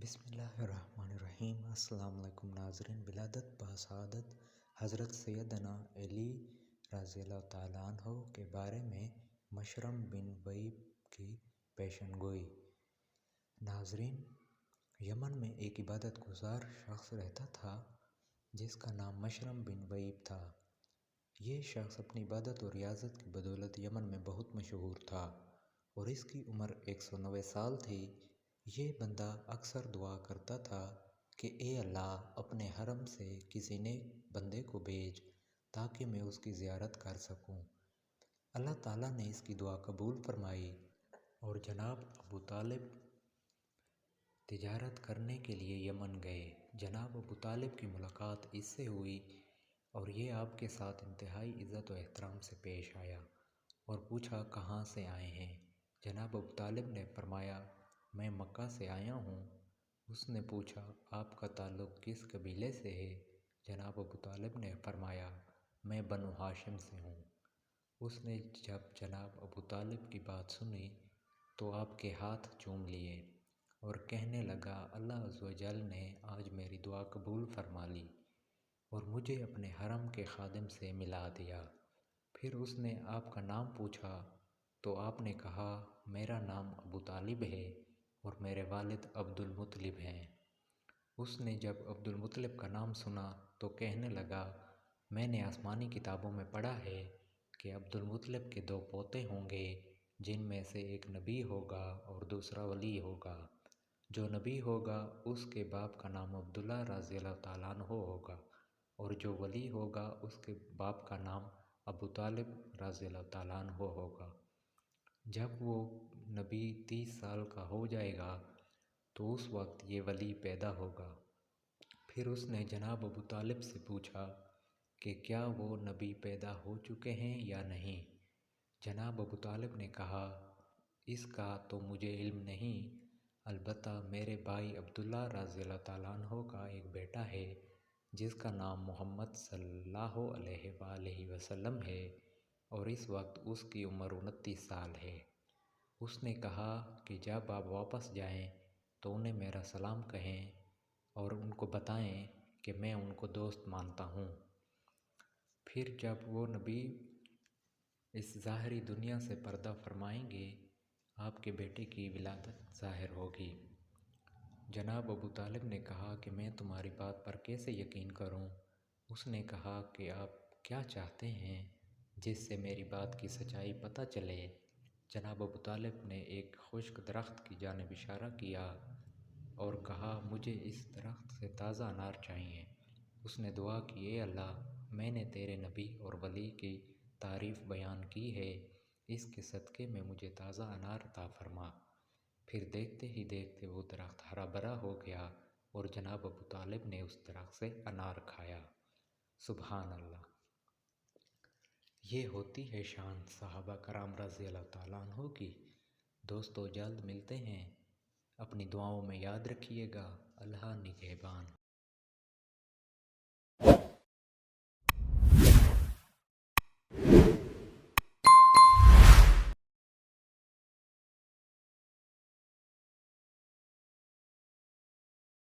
बिस्मिल्लाहिर्रहमानिर्रहीम। अस्सलाम वालेकुम नाज़रीन। विलादत बासआदत हज़रत सैयदना अली रज़ियल्लाहु ताला अन्हो के बारे में मशरम बिन वहीब की पेशनगोई। नाज़रीन, यमन में एक इबादत गुजार शख्स रहता था जिसका नाम मशरम बिन वहीब था। ये शख्स अपनी इबादत और रियाज़त की बदौलत यमन में बहुत मशहूर था और इसकी उम्र 190 साल थी। ये बंदा अक्सर दुआ करता था कि ए अल्लाह, अपने हरम से किसी नेक बंदे को भेज ताकि मैं उसकी ज़ियारत कर सकूं। अल्लाह ताला ने इसकी दुआ कबूल फरमाई और जनाब अबू तालिब तिजारत करने के लिए यमन गए। जनाब अबू तालिब की मुलाकात इससे हुई और ये आपके साथ इंतहाई इज़्ज़त व एहतराम से पेश आया और पूछा, कहाँ से आए हैं? जनाब अबू तालिब ने फरमाया, मैं मक्का से आया हूँ। उसने पूछा, आपका ताल्लुक़ किस कबीले से है? जनाब अबू तालिब ने फरमाया, मैं बनु हाशिम से हूँ। उसने जब जनाब अबू तालिब की बात सुनी तो आपके हाथ चूम लिए और कहने लगा, अल्लाह अज़्ज़ व जल ने आज मेरी दुआ कबूल फरमा ली और मुझे अपने हरम के खादिम से मिला दिया। फिर उसने आपका नाम पूछा तो आपने कहा, मेरा नाम अबू तालिब है और मेरे वालिद अब्दुल मुत्तलिब हैं। उसने जब अब्दुल मुत्तलिब का नाम सुना तो कहने लगा, मैंने आसमानी किताबों में पढ़ा है कि अब्दुल मुत्तलिब के 2 पोते होंगे जिनमें से एक नबी होगा और दूसरा वली होगा। जो नबी होगा उसके बाप का नाम अब्दुल्ला रज़ियल्लाहु ताला अन्हो होगा और जो वली होगा उसके बाप का नाम अबू तालिब रज़ियल्लाहु ताला अन्हो होगा। जब वो नबी 30 साल का हो जाएगा तो उस वक्त ये वली पैदा होगा। फिर उसने जनाब अबू तालिब से पूछा कि क्या वो नबी पैदा हो चुके हैं या नहीं। जनाब अबू तालिब ने कहा, इसका तो मुझे इल्म नहीं, अलबत्ता मेरे भाई अब्दुल्ला रज़ियल्लाहु ताला अन्हो का एक बेटा है जिसका नाम मोहम्मद सल्लल्लाहु अलैहि वसल्लम है और इस वक्त उसकी उम्र 29 साल है। उसने कहा कि जब आप वापस जाएं तो उन्हें मेरा सलाम कहें और उनको बताएं कि मैं उनको दोस्त मानता हूँ। फिर जब वो नबी इस ज़ाहरी दुनिया से पर्दा फरमाएंगे, आपके बेटे की विलादत ज़ाहिर होगी। जनाब अबू तालिब ने कहा कि मैं तुम्हारी बात पर कैसे यकीन करूं? उसने कहा कि आप क्या चाहते हैं जिससे मेरी बात की सच्चाई पता चले। जनाब अबू तालिब ने एक खुश्क दरख्त की जानिब इशारा किया और कहा, मुझे इस दरख्त से ताज़ा अनार चाहिए। उसने दुआ की, ए अल्लाह, मैंने तेरे नबी और वली की तारीफ़ बयान की है, इसके सदक़े में मुझे ताज़ा अनार अता फरमा। फिर देखते ही देखते वो दरख्त हरा भरा हो गया और जनाब अबू तालिब ने उस दरख्त से अनार खाया। सुभान अल्लाह। ये होती है शान सहाबा कराम रज़ियल्लाहु ताला अन्हो की। दोस्तों, जल्द मिलते हैं। अपनी दुआओं में याद रखिएगा। अल्लाह निगहबान।